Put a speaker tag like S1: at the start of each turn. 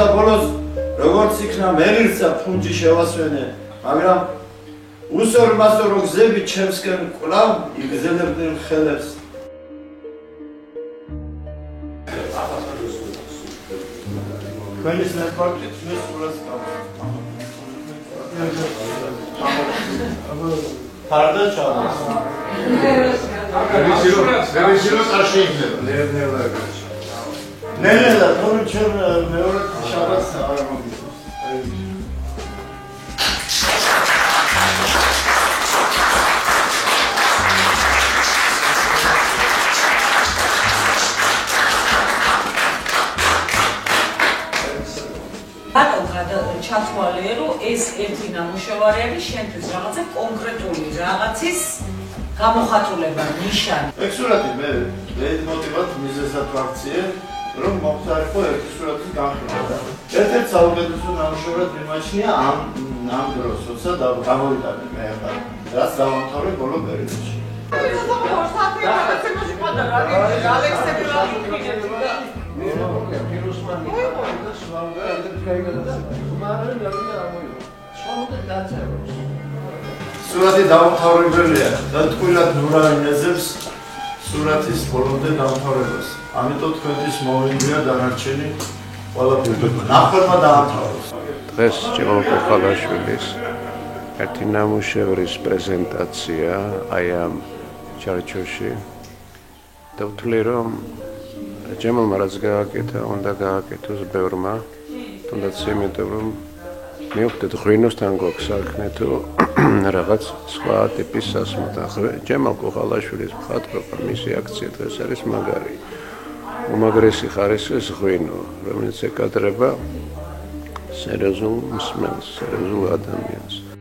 S1: და ბოლოს როგორც იქნა მერილსა ფუნჯი შევასვენე, მაგრამ უსორმასორო გზები ჩემსკენ კვლავ იგზელებდნენ ხელებს. Конечно, партия смысл Pardon çalmaz.
S2: Revizyon aşağıydı.
S1: Neler? Onun için meğer şahıs aramamız.
S3: ჩათვალე რომ ეს ერთი ნამუშევარი არის შენთვის რაღაცა კონკრეტული რაღაცის გამოხატულება, ნიშანი.
S1: ეს სურათი მე მოტივად მიზეზად ვაქციე, რომ მოხდარიყო ერთი სურათის განხილვა. ერთ-ერთი საუკეთესო ნამუშევრად მიმაჩნია ამ დროს, როცა გამოვიტანე მე ახლა, რაც დავამთავრე ბოლო პერიოდში. სურათი დამთავრებელია და თქვენად ნურაინეზებს სურათის ბოლომდე დამთავრებას. ამიტომ თქვენთვის მოვინდია დანარჩენი ყველაფერი. ნახევრმა დაამთავროს.
S4: დღეს ჭემალ კოხალაშვილის ერთი ნამუშევრის პრეზენტაცია აი ამ ჩარჩოში და ვთვლი რომ ჭემალმა რაც გააკეთა, უნდა გააკეთოს ბევრმა, თუნდაც იმიტომ რომ მივხვდეთ ღვინოსთან გვაქვს საქმე თუ რაღაც სხვა ტიპის სასმოთან. ჭემალ კოხალაშვილის მხატვრობა, მისი აქცია დღეს არის მაგარი. უმაგრესი ხარისხის ღვინო, რომელიც ეკადრება სერიოზულ მსმენელს, სერიოზულ ადამიანს.